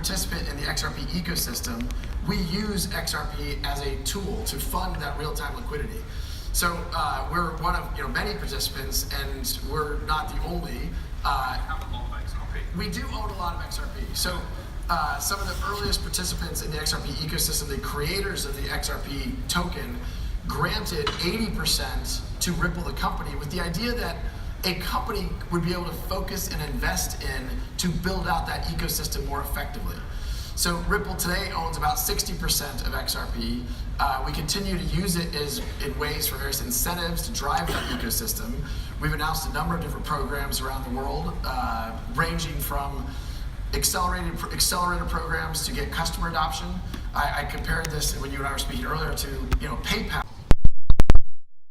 participant in the XRP ecosystem, we use XRP as a tool to fund that real-time liquidity. So we're one of many participants, and we're not the only. Have a lot of XRP. We do own a lot of XRP. So some of the earliest participants in the XRP ecosystem, the creators of the XRP token, granted 80% to Ripple, the company, with the idea that a company would be able to focus and invest in to build out that ecosystem more effectively. So Ripple today owns about 60% of XRP. We continue to use it in ways for various incentives to drive that ecosystem. We've announced a number of different programs around the world, ranging from accelerator programs to get customer adoption. I compared this when you and I were speaking earlier to PayPal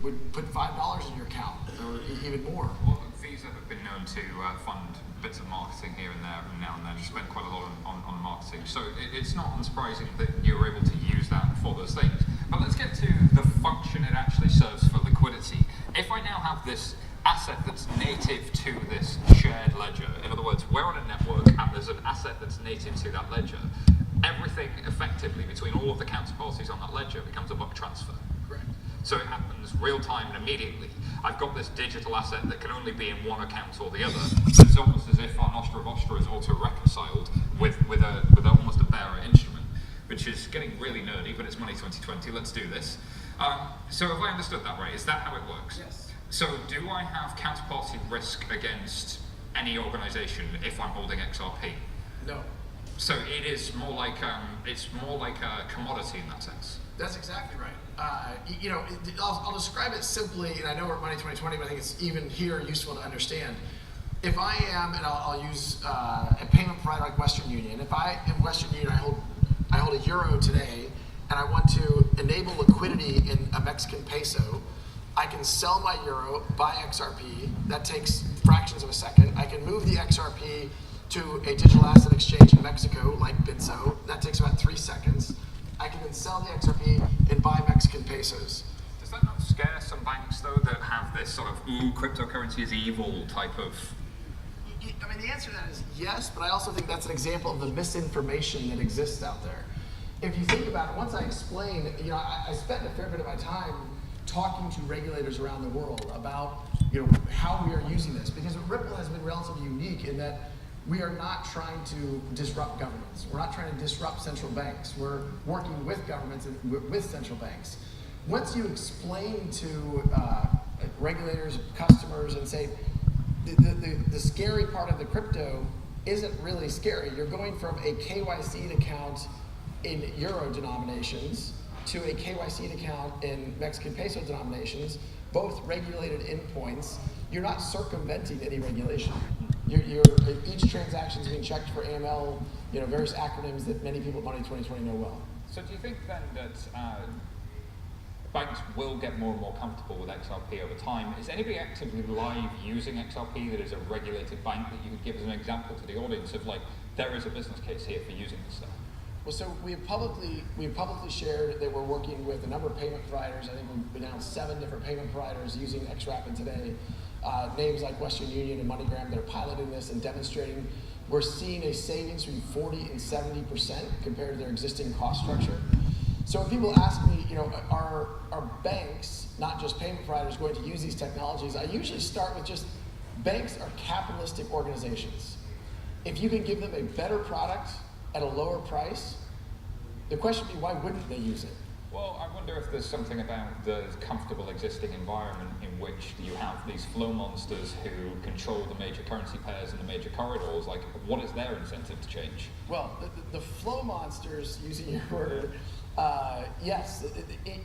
would put $5 in your account or even more. Well, Visa have been known to fund bits of marketing here and there and now and then, spend quite a lot on marketing. So it's not unsurprising that you were able to use that for those things. But let's get to the function it actually serves for liquidity. If I now have this asset that's native to this shared ledger, in other words, we're on a network and there's an asset that's native to that ledger, everything effectively between all of the counterparties on that ledger becomes a buck transfer. Correct. So it happens real time and immediately. I've got this digital asset that can only be in one account or the other. It's almost as if our Nostra Vostra is auto-reconciled with almost a bearer instrument, which is getting really nerdy, but it's Money 2020. Let's do this. So have I understood that right? Is that how it works? Yes. So do I have counterparty risk against any organization if I'm holding XRP? No. So it is more like a commodity in that sense. That's exactly right. I'll describe it simply, and I know we're at Money 2020, but I think it's even here useful to understand. If I am, and I'll use a payment provider like Western Union. If I am Western Union, I hold a euro today, and I want to enable liquidity in a Mexican peso. I can sell my euro, buy XRP. That takes fractions of a second. I can move the XRP to a digital asset exchange in Mexico, like Bitso. That takes about 3 seconds. I can then sell the XRP and buy Mexican pesos. Does that not scare some banks, though, that have this sort of cryptocurrency is evil type of? I mean, the answer to that is yes, but I also think that's an example of the misinformation that exists out there. If you think about it, once I explain, I spent a fair bit of my time talking to regulators around the world about, how we are using this, because Ripple has been relatively unique in that we are not trying to disrupt governments. We're not trying to disrupt central banks. We're working with governments and with central banks. Once you explain to regulators, customers, and say, the scary part of the crypto isn't really scary. You're going from a KYC'd account in euro denominations to a KYC'd account in Mexican peso denominations, both regulated endpoints. You're not circumventing any regulation. Each transaction is being checked for AML, various acronyms that many people at Money 2020 know well. So do you think then that banks will get more and more comfortable with XRP over time? Is anybody actively live using XRP that is a regulated bank that you could give as an example to the audience of there is a business case here for using this stuff? Well, so we've publicly shared that we're working with a number of payment providers. I think we've announced 7 different payment providers using XRP today. Names like Western Union and MoneyGram that are piloting this and demonstrating. We're seeing a savings between 40 and 70% compared to their existing cost structure. So when people ask me, are banks, not just payment providers, going to use these technologies? I usually start with just banks are capitalistic organizations. If you can give them a better product at a lower price, the question would be, why wouldn't they use it? Well, I wonder if there's something about the comfortable existing environment in which you have these flow monsters who control the major currency pairs and the major corridors. What is their incentive to change? Well, the flow monsters, using your word, yes.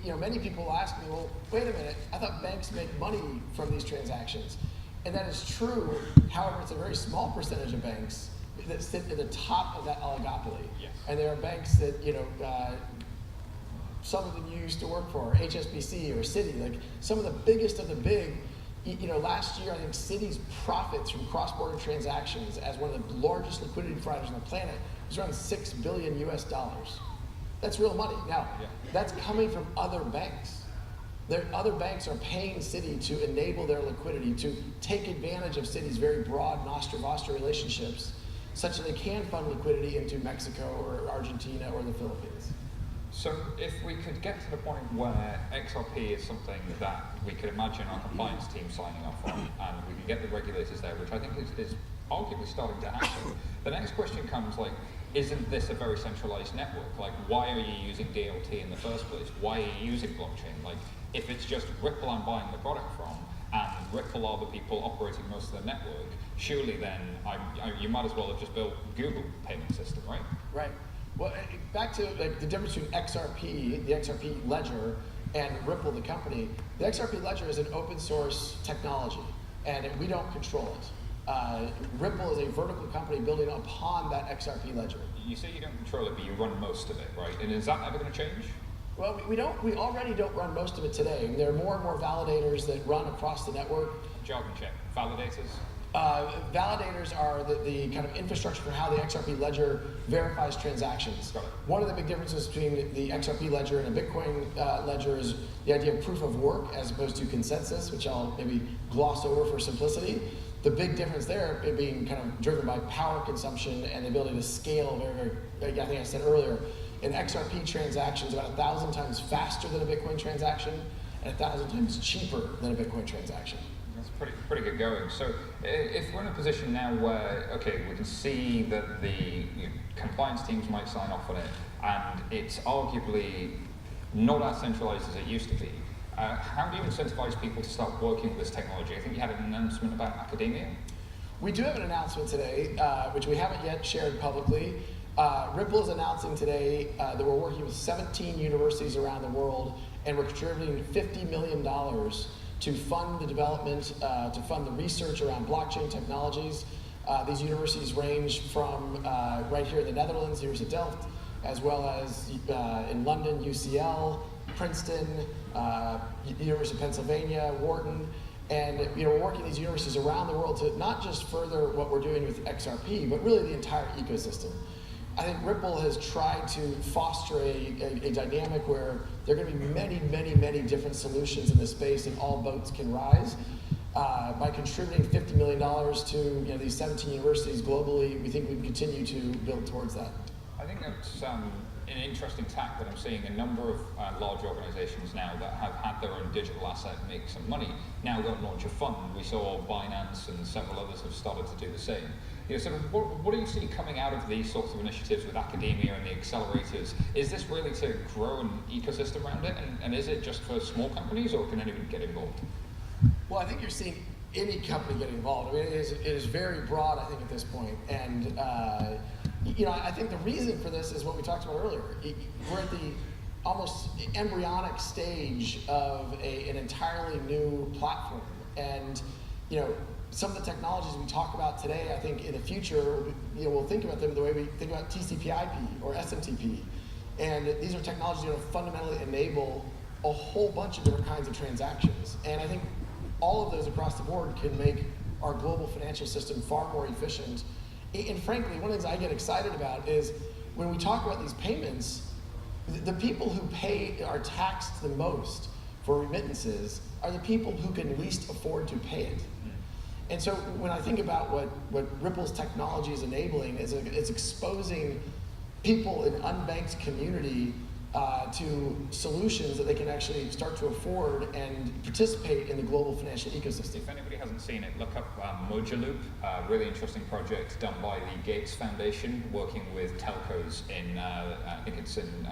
Many people ask me, well, wait a minute, I thought banks make money from these transactions. And that is true. However, it's a very small percentage of banks that sit at the top of that oligopoly. Yes. And there are banks that, some of them you used to work for, HSBC or Citi, some of the biggest of the big. Last year, I think Citi's profits from cross-border transactions as one of the largest liquidity providers on the planet was around $6 billion US. That's real money. Now, That's coming from other banks. Other banks are paying Citi to enable their liquidity, to take advantage of Citi's very broad Nostra Vostra relationships. such that they can fund liquidity into Mexico or Argentina or the Philippines. So if we could get to the point where XRP is something that we could imagine our compliance team signing off on, and we can get the regulators there, which I think is arguably starting to happen, the next question comes like, isn't this a very centralized network? Like, why are you using DLT in the first place? Why are you using blockchain? Like, if it's just Ripple I'm buying the product from, and Ripple are the people operating most of the network, surely then you might as well have just built Google payment system, right? Right. Well, back to like the difference between XRP, the XRP ledger, and Ripple, the company. The XRP ledger is an open source technology, and we don't control it. Ripple is a vertical company building upon that XRP ledger. You say you don't control it, but you run most of it, right? And is that ever going to change? Well, we already don't run most of it today. And there are more and more validators that run across the network. Jargon check. Validators? Validators are the kind of infrastructure for how the XRP ledger verifies transactions. Got it. One of the big differences between the XRP ledger and a Bitcoin ledger is the idea of proof of work as opposed to consensus, which I'll maybe gloss over for simplicity. The big difference there being kind of driven by power consumption and the ability to scale very, very, I think I said earlier, an XRP transaction is about 1,000 times faster than a Bitcoin transaction and 1,000 times cheaper than a Bitcoin transaction. That's pretty good going. So if we're in a position now where, okay, we can see that the compliance teams might sign off on it, and it's arguably not as centralized as it used to be, how do you incentivize people to start working with this technology? I think you had an announcement about academia. We do have an announcement today, which we haven't yet shared publicly. Ripple is announcing today that we're working with 17 universities around the world, and we're contributing $50 million to fund the development, to fund the research around blockchain technologies. These universities range from right here in the Netherlands, University of Delft, as well as in London, UCL, Princeton, University of Pennsylvania, Wharton, and we're working these universities around the world to not just further what we're doing with XRP, but really the entire ecosystem. I think Ripple has tried to foster a dynamic where there are going to be many different solutions in this space, and all boats can rise. By contributing $50 million to these 17 universities globally, we think we can continue to build towards that. I think that's an interesting tack that I'm seeing a number of large organizations now that have had their own digital asset make some money now go and launch a fund. We saw Binance and several others have started to do the same. So what do you see coming out of these sorts of initiatives with academia and the accelerators? Is this really to grow an ecosystem around it, and is it just for small companies, or can anyone get involved? Well, I think you're seeing any company get involved. I mean, it is very broad, I think, at this point. And I think the reason for this is what we talked about earlier. We're at the almost embryonic stage of an entirely new platform. And some of the technologies we talk about today, I think in the future, we'll think about them the way we think about TCP/IP or SMTP. And these are technologies that are fundamentally enable a whole bunch of different kinds of transactions. And I think all of those across the board can make our global financial system far more efficient. And frankly, one of the things I get excited about is when we talk about these payments, the people who are taxed the most for remittances are the people who can least afford to pay it. And so when I think about what Ripple's technology is enabling, it's exposing people in unbanked community to solutions that they can actually start to afford and participate in the global financial ecosystem. If anybody hasn't seen it, look up Mojaloop, a really interesting project done by the Gates Foundation, working with telcos in, I think it's in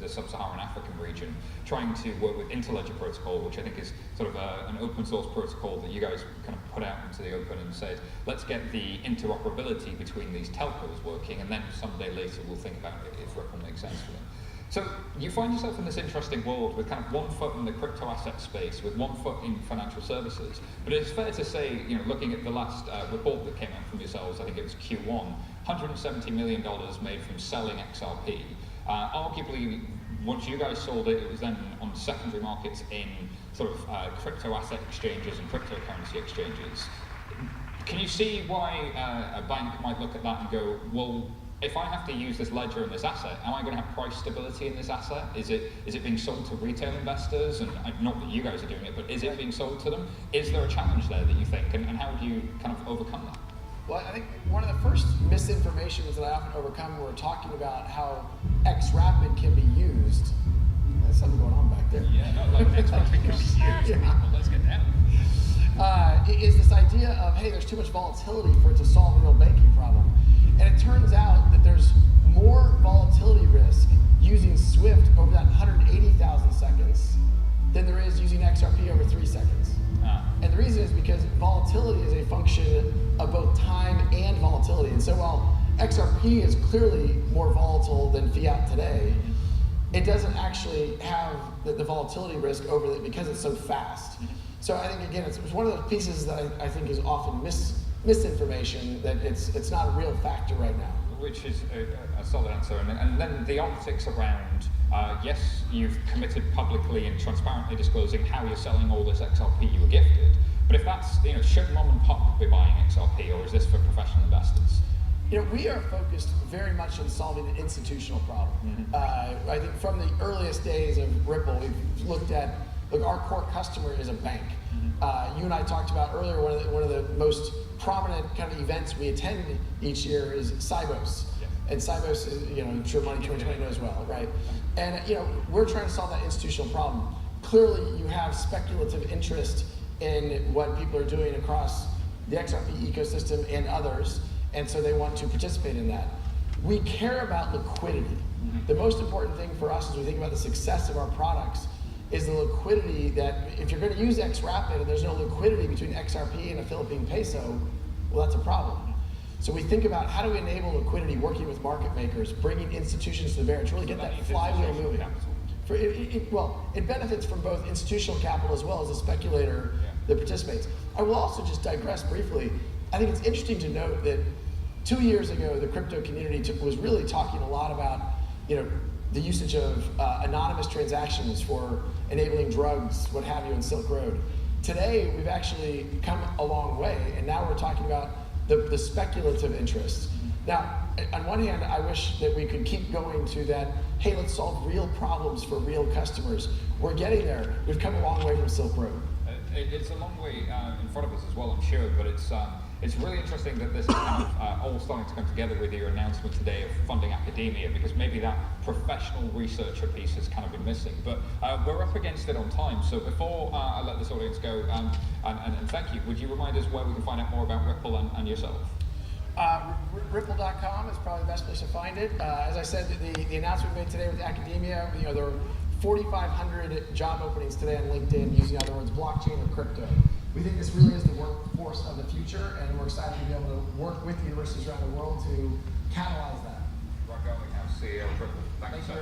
the sub-Saharan African region, trying to work with Interledger protocol, which I think is sort of an open source protocol that you guys kind of put out into the open and said, let's get the interoperability between these telcos working, and then someday later we'll think about it if Ripple makes sense for them. So you find yourself in this interesting world with kind of one foot in the crypto asset space, with one foot in financial services. But it's fair to say, looking at the last report that came out from yourselves, I think it was Q1, $170 million made from selling XRP. Arguably, once you guys sold it, it was then on secondary markets in sort of crypto asset exchanges and cryptocurrency exchanges. Can you see why a bank might look at that and go, well, if I have to use this ledger and this asset, am I going to have price stability in this asset? Is it being sold to retail investors? And not that you guys are doing it, but is it being sold to them? Is there a challenge there that you think? And how do you kind of overcome that? Well, I think one of the first misinformations that I often overcome when we're talking about how XRapid can be used. There's something going on back there. Yeah, no, like XRP can be used. Yeah. People, let's get down. Is this idea of, hey, there's too much volatility for it to solve a real banking problem. And it turns out that there's more volatility risk using Swift over that 180,000 seconds than there is using XRP over 3 seconds. And the reason is because volatility is a function of both time and volatility. And so while XRP is clearly more volatile than fiat today, it doesn't actually have the volatility risk over it because it's so fast. So I think, again, it's one of the pieces that I think is often misinformation, that it's not a real factor right now. Which is a solid answer. And then the optics around, yes, you've committed publicly and transparently disclosing how you're selling all this XRP you were gifted. But if that's, should mom and pop be buying XRP, or is this for professional investors? We are focused very much on solving an institutional problem. I think from the earliest days of Ripple, we've looked at, look, our core customer is a bank. You and I talked about earlier, one of the most prominent kind of events we attend each year is Sibos. And Sibos is, I'm sure Money2020 knows well, right? And we're trying to solve that institutional problem. Clearly, you have speculative interest in what people are doing across the XRP ecosystem and others, and so they want to participate in that. We care about liquidity. The most important thing for us as we think about the success of our products is the liquidity, that if you're going to use XRapid and there's no liquidity between XRP and a Philippine peso, well, that's a problem. So we think about how do we enable liquidity, working with market makers, bringing institutions to bear to really get that flywheel moving. It benefits from both institutional capital as well as the speculator that participates. I will also just digress briefly. I think it's interesting to note that 2 years ago, the crypto community was really talking a lot about, the usage of anonymous transactions for enabling drugs, what have you, in Silk Road. Today, we've actually come a long way, and now we're talking about the speculative interests. Now, on one hand, I wish that we could keep going to that, hey, let's solve real problems for real customers. We're getting there. We've come a long way from Silk Road. It's a long way in front of us as well, I'm sure, but it's really interesting that this is kind of all starting to come together with your announcement today of funding academia, because maybe that professional researcher piece has kind of been missing. But we're up against it on time, so before I let this audience go, and thank you, would you remind us where we can find out more about Ripple and yourself? Ripple.com is probably the best place to find it. As I said, the announcement we made today with academia, there are 4,500 job openings today on LinkedIn using, in other words, blockchain or crypto. We think this really is the workforce of the future, and we're excited to be able to work with universities around the world to catalyze that. Garlinghouse, CEO of Ripple. Thank you, sir.